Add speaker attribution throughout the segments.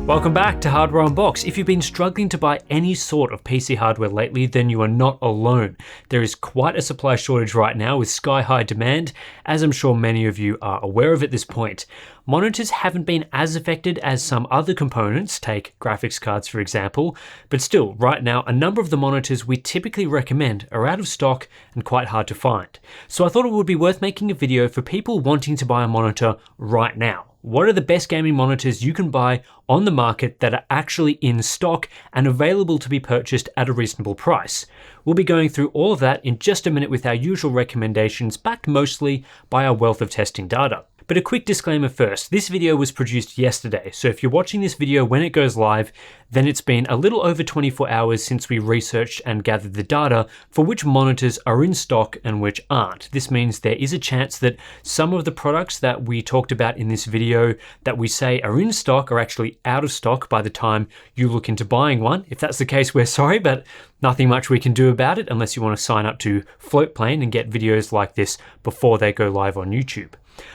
Speaker 1: Welcome back to Hardware Unboxed. If you've been struggling to buy any sort of PC hardware lately, then you are not alone. There is quite a supply shortage right now with sky-high demand, as I'm sure many of you are aware of at this point. Monitors haven't been as affected as some other components, take graphics cards for example, but still, right now, a number of the monitors we typically recommend are out of stock and quite hard to find. So I thought it would be worth making a video for people wanting to buy a monitor right now. What are the best gaming monitors you can buy on the market that are actually in stock and available to be purchased at a reasonable price? We'll be going through all of that in just a minute with our usual recommendations, backed mostly by our wealth of testing data. But a quick disclaimer first, this video was produced yesterday, so if you're watching this video when it goes live, then it's been a little over 24 hours since we researched and gathered the data for which monitors are in stock and which aren't. This means there is a chance that some of the products that we talked about in this video that we say are in stock are actually out of stock by the time you look into buying one. If that's the case, we're sorry, but nothing much we can do about it unless you want to sign up to Floatplane and get videos like this before they go live on YouTube.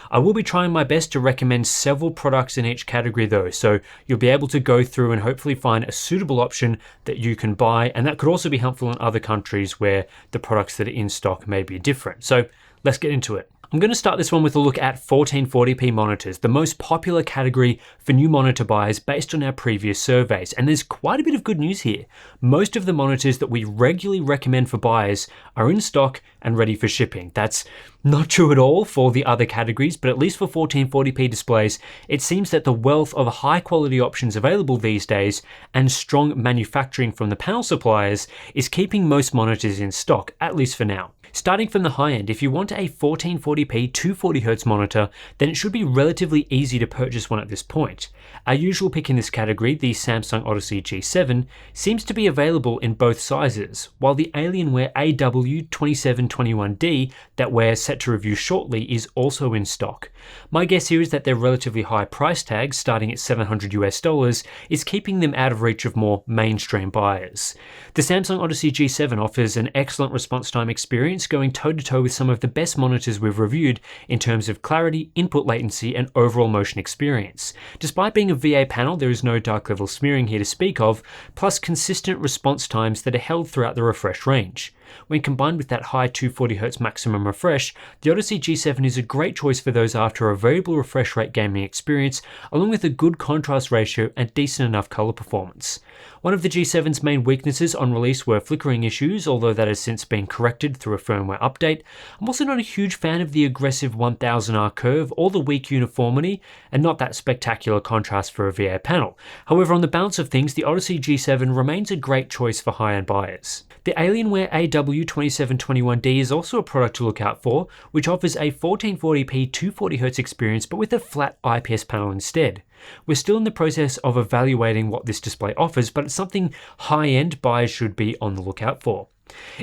Speaker 1: I will be trying my best to recommend several products in each category though, so you'll be able to go through and hopefully find a suitable option that you can buy, and that could also be helpful in other countries where the products that are in stock may be different. So let's get into it. I'm going to start this one with a look at 1440p monitors, the most popular category for new monitor buyers based on our previous surveys. And there's quite a bit of good news here. Most of the monitors that we regularly recommend for buyers are in stock and ready for shipping. That's not true at all for the other categories, but at least for 1440p displays, it seems that the wealth of high quality options available these days and strong manufacturing from the panel suppliers is keeping most monitors in stock, at least for now. Starting from the high end, if you want a 1440p 240Hz monitor, then it should be relatively easy to purchase one at this point. Our usual pick in this category, the Samsung Odyssey G7, seems to be available in both sizes, while the Alienware AW2721D that we're set to review shortly is also in stock. My guess here is that their relatively high price tag, starting at $700 is keeping them out of reach of more mainstream buyers. The Samsung Odyssey G7 offers an excellent response time experience, going toe-to-toe with some of the best monitors we've reviewed in terms of clarity, input latency, and overall motion experience. Despite being a VA panel, there is no dark level smearing here to speak of, plus consistent response times that are held throughout the refresh range. When combined with that high 240Hz maximum refresh, the Odyssey G7 is a great choice for those after a variable refresh rate gaming experience, along with a good contrast ratio and decent enough color performance. One of the G7's main weaknesses on release were flickering issues, although that has since been corrected through a firmware update. I'm also not a huge fan of the aggressive 1000R curve or the weak uniformity, and not that spectacular contrast for a VA panel. However, on the balance of things, the Odyssey G7 remains a great choice for high-end buyers. The Alienware AW2721D is also a product to look out for, which offers a 1440p 240Hz experience but with a flat IPS panel instead. We're still in the process of evaluating what this display offers, but it's something high-end buyers should be on the lookout for.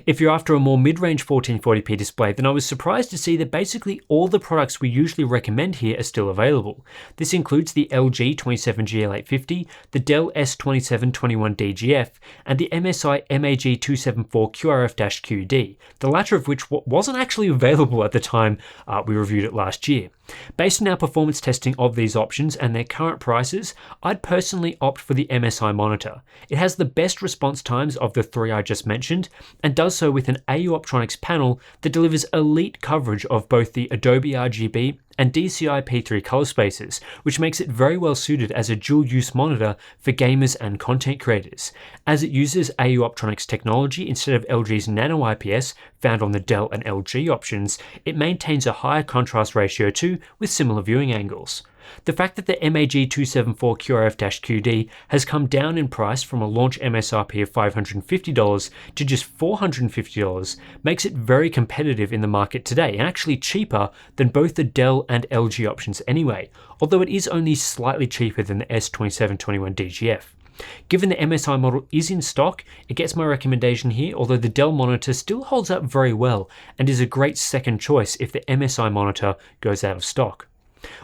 Speaker 1: If you're after a more mid-range 1440p display, then I was surprised to see that basically all the products we usually recommend here are still available. This includes the LG 27GL850, the Dell S2721DGF, and the MSI MAG274 QRF-QD, the latter of which wasn't actually available at the time we reviewed it last year. Based on our performance testing of these options and their current prices, I'd personally opt for the MSI monitor. It has the best response times of the three I just mentioned, and does so with an AU Optronics panel that delivers elite coverage of both the Adobe RGB and DCI P3 color spaces, which makes it very well suited as a dual-use monitor for gamers and content creators. As it uses AU Optronics technology instead of LG's Nano IPS found on the Dell and LG options, it maintains a higher contrast ratio too, with similar viewing angles. The fact that the MAG274 QRF-QD has come down in price from a launch MSRP of $550 to just $450 makes it very competitive in the market today, and actually cheaper than both the Dell and LG options anyway, although it is only slightly cheaper than the S2721DGF. Given the MSI model is in stock, it gets my recommendation here, although the Dell monitor still holds up very well and is a great second choice if the MSI monitor goes out of stock.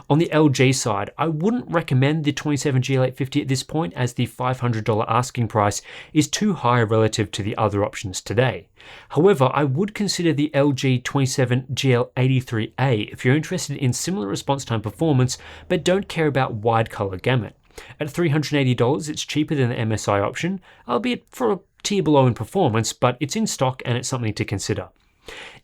Speaker 1: On the LG side, I wouldn't recommend the 27GL850 at this point, as the $500 asking price is too high relative to the other options today. However, I would consider the LG 27GL83A if you're interested in similar response time performance but don't care about wide color gamut. At $380, it's cheaper than the MSI option, albeit for a tier below in performance, but it's in stock and it's something to consider.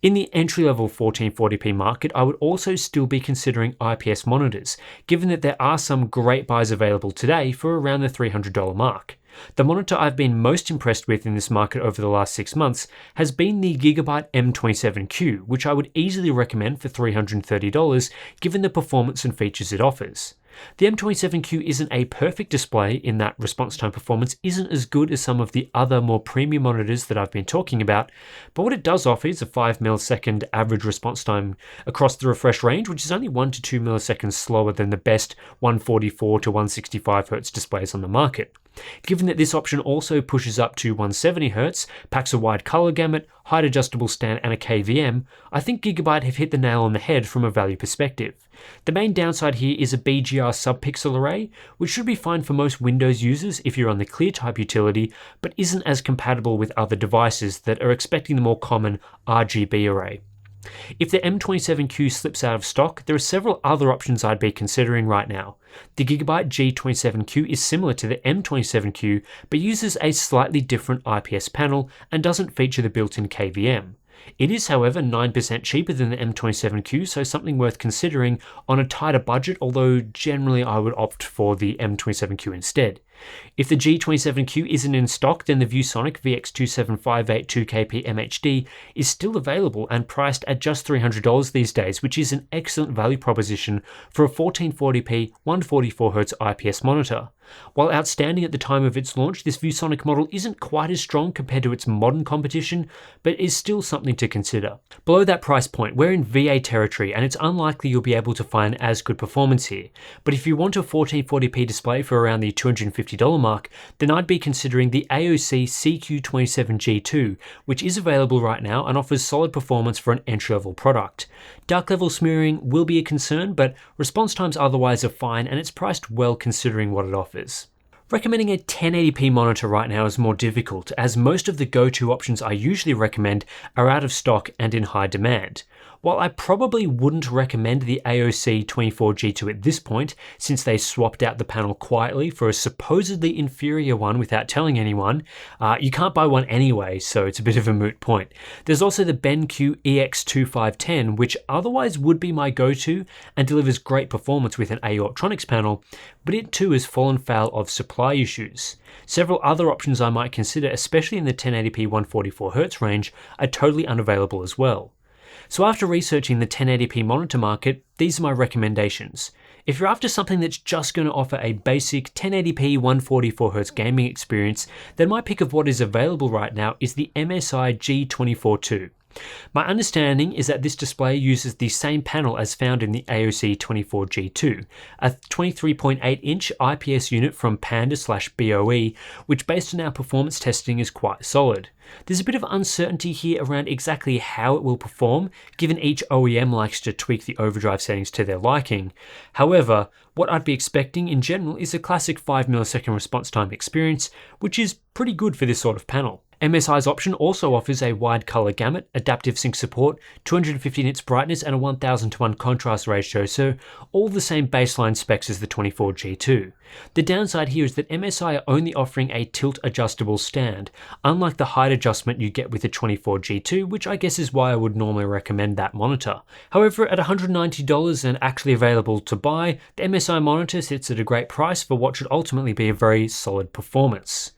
Speaker 1: In the entry-level 1440p market, I would also still be considering IPS monitors, given that there are some great buys available today for around the $300 mark. The monitor I've been most impressed with in this market over the last 6 months has been the Gigabyte M27Q, which I would easily recommend for $330 given the performance and features it offers. The M27Q isn't a perfect display in that response time performance isn't as good as some of the other more premium monitors that I've been talking about, but what it does offer is a 5 millisecond average response time across the refresh range, which is only 1 to 2 milliseconds slower than the best 144 to 165 Hz displays on the market. Given that this option also pushes up to 170 Hz, packs a wide color gamut, height adjustable stand and a KVM, I think Gigabyte have hit the nail on the head from a value perspective. The main downside here is a BGR subpixel array, which should be fine for most Windows users if you're on the ClearType utility, but isn't as compatible with other devices that are expecting the more common RGB array. If the M27Q slips out of stock, there are several other options I'd be considering right now. The Gigabyte G27Q is similar to the M27Q, but uses a slightly different IPS panel and doesn't feature the built-in KVM. It is, however, 9% cheaper than the M27Q, so something worth considering on a tighter budget, although generally I would opt for the M27Q instead. If the G27Q isn't in stock, then the ViewSonic VX2758 2KP MHD is still available and priced at just $300 these days, which is an excellent value proposition for a 1440p 144Hz IPS monitor. While outstanding at the time of its launch, this ViewSonic model isn't quite as strong compared to its modern competition, but is still something to consider. Below that price point, we're in VA territory, and it's unlikely you'll be able to find as good performance here. But if you want a 1440p display for around the $250 mark, then I'd be considering the AOC CQ27G2, which is available right now and offers solid performance for an entry-level product. Dark level smearing will be a concern, but response times otherwise are fine, and it's priced well considering what it offers. Recommending a 1080p monitor right now is more difficult, as most of the go-to options I usually recommend are out of stock and in high demand. While I probably wouldn't recommend the AOC 24G2 at this point, since they swapped out the panel quietly for a supposedly inferior one without telling anyone, you can't buy one anyway, so it's a bit of a moot point. There's also the BenQ EX2510, which otherwise would be my go-to and delivers great performance with an AU Optronics panel, but it too has fallen foul of supply issues. Several other options I might consider, especially in the 1080p 144Hz range, are totally unavailable as well. So after researching the 1080p monitor market, these are my recommendations. If you're after something that's just going to offer a basic 1080p 144Hz gaming experience, then my pick of what is available right now is the MSI G24-2. My understanding is that this display uses the same panel as found in the AOC 24G2, a 23.8-inch IPS unit from Panda/BOE, which based on our performance testing is quite solid. There's a bit of uncertainty here around exactly how it will perform, given each OEM likes to tweak the overdrive settings to their liking. However, what I'd be expecting in general is a classic 5 millisecond response time experience, which is pretty good for this sort of panel. MSI's option also offers a wide color gamut, adaptive sync support, 250 nits brightness and a 1000:1 contrast ratio, so all the same baseline specs as the 24G2. The downside here is that MSI are only offering a tilt adjustable stand, unlike the height adjustment you get with the 24G2, which I guess is why I would normally recommend that monitor. However, at $190 and actually available to buy, the MSI monitor sits at a great price for what should ultimately be a very solid performance.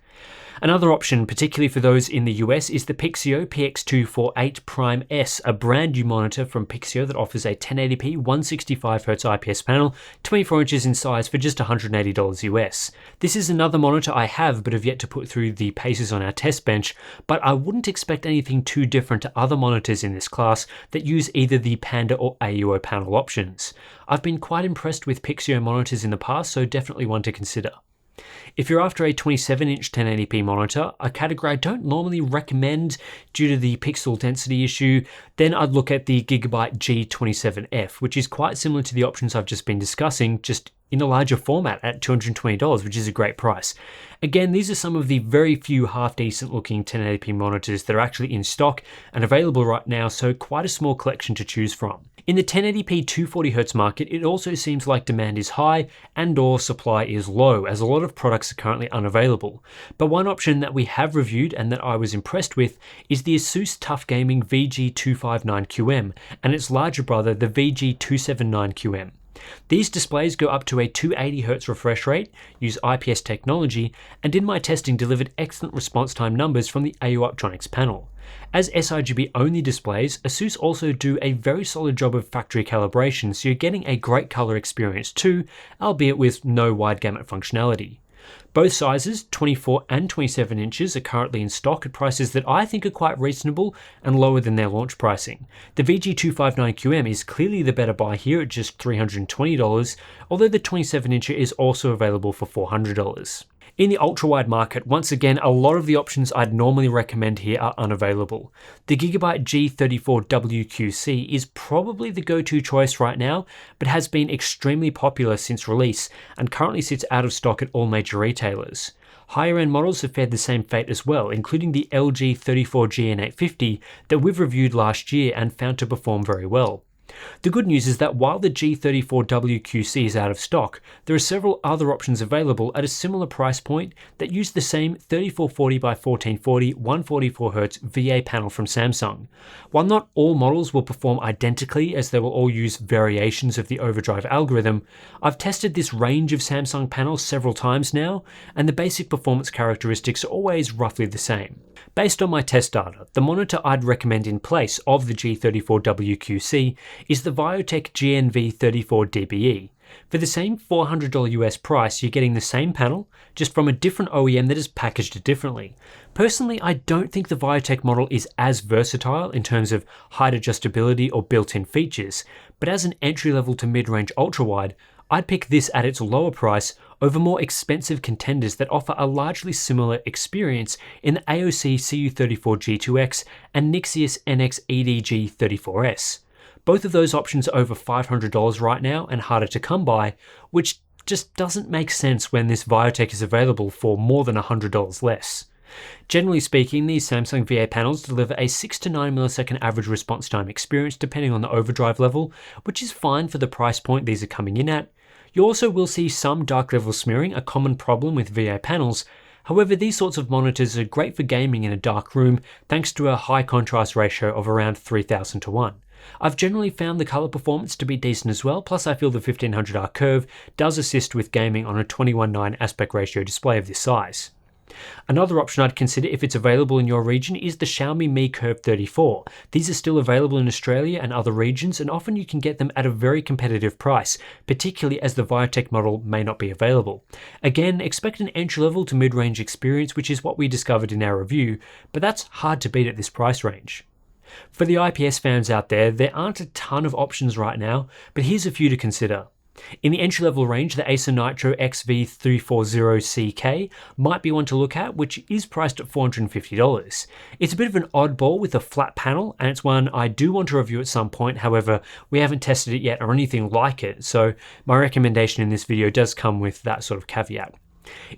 Speaker 1: Another option, particularly for those in the US, is the Pixio PX248 Prime S, a brand new monitor from Pixio that offers a 1080p 165Hz IPS panel, 24 inches in size for just $180 US. This is another monitor I have but have yet to put through the paces on our test bench, but I wouldn't expect anything too different to other monitors in this class that use either the Panda or AUO panel options. I've been quite impressed with Pixio monitors in the past, so definitely one to consider. If you're after a 27-inch 1080p monitor, a category I don't normally recommend due to the pixel density issue, then I'd look at the Gigabyte G27F, which is quite similar to the options I've just been discussing, just in a larger format at $220, which is a great price. Again, these are some of the very few half-decent looking 1080p monitors that are actually in stock and available right now, so quite a small collection to choose from. In the 1080p 240Hz market, it also seems like demand is high and/or supply is low, as a lot of products are currently unavailable. But one option that we have reviewed and that I was impressed with is the Asus Tough Gaming VG259QM and its larger brother, the VG279QM. These displays go up to a 280Hz refresh rate, use IPS technology, and in my testing delivered excellent response time numbers from the AU Optronics panel. As sRGB only displays, Asus also do a very solid job of factory calibration, so you're getting a great color experience too, albeit with no wide gamut functionality. Both sizes, 24 and 27 inches, are currently in stock at prices that I think are quite reasonable and lower than their launch pricing. The VG259QM is clearly the better buy here at just $320, although the 27-incher is also available for $400. In the ultrawide market, once again, a lot of the options I'd normally recommend here are unavailable. The Gigabyte G34WQC is probably the go-to choice right now, but has been extremely popular since release and currently sits out of stock at all major retailers. Higher end models have fared the same fate as well, including the LG 34GN850 that we've reviewed last year and found to perform very well. The good news is that while the G34WQC is out of stock, there are several other options available at a similar price point that use the same 3440x1440 144Hz VA panel from Samsung. While not all models will perform identically as they will all use variations of the overdrive algorithm, I've tested this range of Samsung panels several times now, and the basic performance characteristics are always roughly the same. Based on my test data, the monitor I'd recommend in place of the G34WQC is the Viotech GNV34DBE. For the same $400 US price, you're getting the same panel, just from a different OEM that has packaged it differently. Personally, I don't think the Viotech model is as versatile in terms of height adjustability or built-in features, but as an entry-level to mid-range ultra-wide, I'd pick this at its lower price over more expensive contenders that offer a largely similar experience in the AOC CU34G2X and Nixius NX EDG34S. Both of those options are over $500 right now and harder to come by, which just doesn't make sense when this Viotech is available for more than $100 less. Generally speaking, these Samsung VA panels deliver a 6 to 9 millisecond average response time experience depending on the overdrive level, which is fine for the price point these are coming in at. You also will see some dark level smearing, a common problem with VA panels. However, these sorts of monitors are great for gaming in a dark room thanks to a high contrast ratio of around 3000 to 1. I've generally found the color performance to be decent as well, plus I feel the 1500R curve does assist with gaming on a 21:9 aspect ratio display of this size. Another option I'd consider if it's available in your region is the Xiaomi Mi Curve 34. These are still available in Australia and other regions, and often you can get them at a very competitive price, particularly as the Viotech model may not be available. Again, expect an entry-level to mid-range experience, which is what we discovered in our review, but that's hard to beat at this price range. For the IPS fans out there, there aren't a ton of options right now, but here's a few to consider. In the entry-level range, the Acer Nitro XV340CK might be one to look at, which is priced at $450. It's a bit of an oddball with a flat panel, and it's one I do want to review at some point. However, we haven't tested it yet or anything like it, so my recommendation in this video does come with that sort of caveat.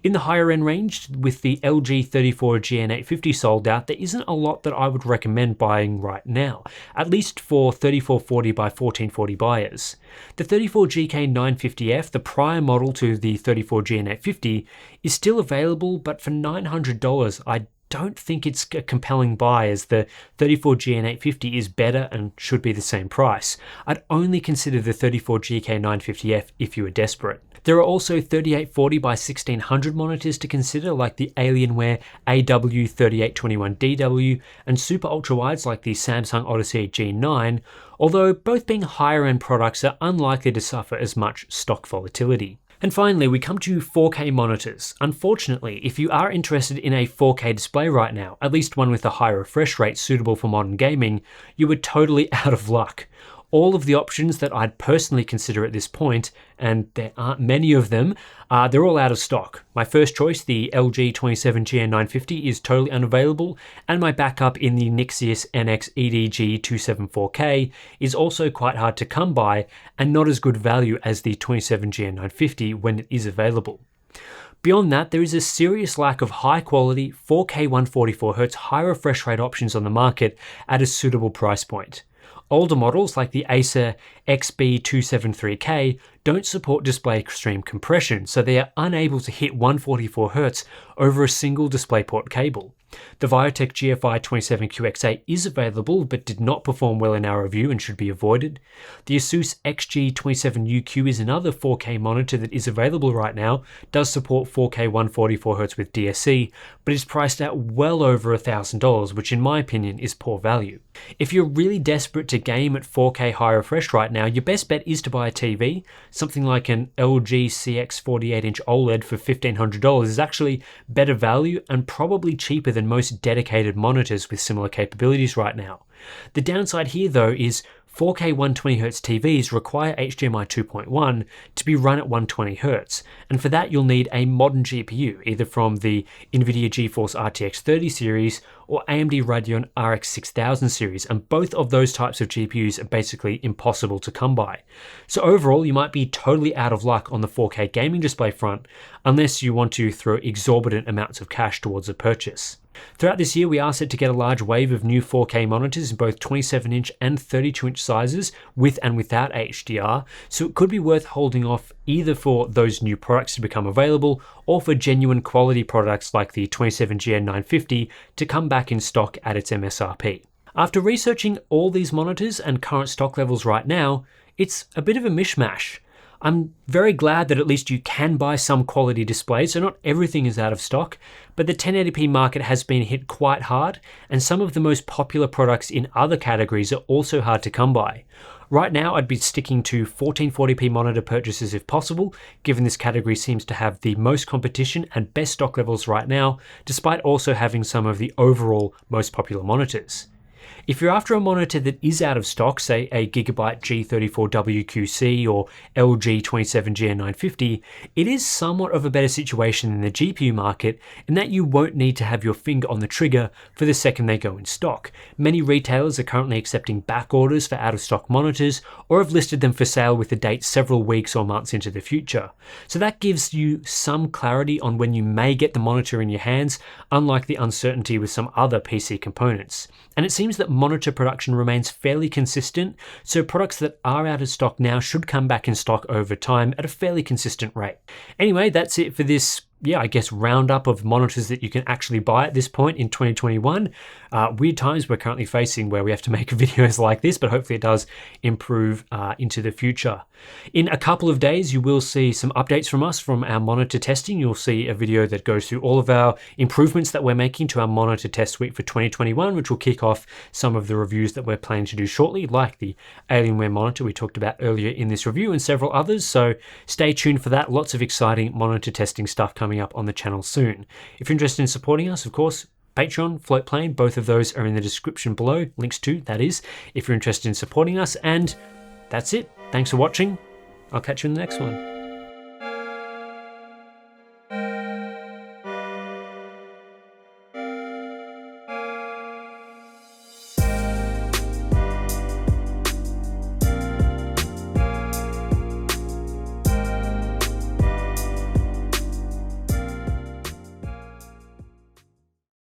Speaker 1: In the higher end range, with the LG 34GN850 sold out, there isn't a lot that I would recommend buying right now, at least for 3440x1440 buyers. The 34GK950F, the prior model to the 34GN850, is still available, but for $900 I don't think it's a compelling buy, as the 34GN850 is better and should be the same price. I'd only consider the 34GK950F if you were desperate. There are also 3840x1600 monitors to consider, like the Alienware AW3821DW and super ultrawides like the Samsung Odyssey G9, although both being higher end products are unlikely to suffer as much stock volatility. And finally, we come to 4K monitors. Unfortunately, if you are interested in a 4K display right now, at least one with a high refresh rate suitable for modern gaming, you are totally out of luck. all of the options that I'd personally consider at this point, and there aren't many of them, they're all out of stock. My first choice, the LG 27GN950, is totally unavailable, and my backup in the Nixius NX EDG 274K is also quite hard to come by and not as good value as the 27GN950 when it is available. Beyond that, there is a serious lack of high quality 4K 144Hz high refresh rate options on the market at a suitable price point. Older models like the Acer XB273K don't support display stream compression, so they are unable to hit 144Hz over a single DisplayPort cable. The Viotech GFI 27QXA is available but did not perform well in our review and should be avoided. The Asus XG27UQ is another 4K monitor that is available right now, does support 4K 144Hz with DSC, but is priced at well over $1,000, which in my opinion is poor value. If you're really desperate to game at 4K high refresh right now, your best bet is to buy a TV. Something like an LG CX 48-inch OLED for $1,500 is actually better value and probably cheaper than most dedicated monitors with similar capabilities right now. The downside here though is 4K 120Hz TVs require HDMI 2.1 to be run at 120Hz, and for that you'll need a modern GPU, either from the NVIDIA GeForce RTX 30 series or AMD Radeon RX 6000 series, and both of those types of GPUs are basically impossible to come by. So overall, you might be totally out of luck on the 4K gaming display front, unless you want to throw exorbitant amounts of cash towards a purchase. Throughout this year, we are set to get a large wave of new 4K monitors in both 27-inch and 32-inch sizes, with and without HDR, so it could be worth holding off either for those new products to become available, or for genuine quality products like the 27GN950 to come back in stock at its MSRP. After researching all these monitors and current stock levels right now, it's a bit of a mishmash. I'm very glad that at least you can buy some quality displays, so not everything is out of stock, but the 1080p market has been hit quite hard, and some of the most popular products in other categories are also hard to come by. Right now, I'd be sticking to 1440p monitor purchases if possible, given this category seems to have the most competition and best stock levels right now, despite also having some of the overall most popular monitors. If you're after a monitor that is out of stock, say a Gigabyte G34WQC or LG 27GN950, it is somewhat of a better situation in the GPU market in that you won't need to have your finger on the trigger for the second they go in stock. Many retailers are currently accepting back orders for out of stock monitors or have listed them for sale with a date several weeks or months into the future. So that gives you some clarity on when you may get the monitor in your hands, unlike the uncertainty with some other PC components. And it seems that monitor production remains fairly consistent, so products that are out of stock now should come back in stock over time at a fairly consistent rate. Anyway, that's it for this, I guess, roundup of monitors that you can actually buy at this point in 2021. Weird times we're currently facing where we have to make videos like this, but hopefully it does improve into the future. In a couple of days, you will see some updates from us from our monitor testing. You'll see a video that goes through all of our improvements that we're making to our monitor test suite for 2021, which will kick off some of the reviews that we're planning to do shortly, like the Alienware monitor we talked about earlier in this review and several others. So stay tuned for that. Lots of exciting monitor testing stuff coming up on the channel soon. If you're interested in supporting us, of course, Patreon, Floatplane, both of those are in the description below, links to, that is, if you're interested in supporting us. And that's it. Thanks for watching. I'll catch you in the next one.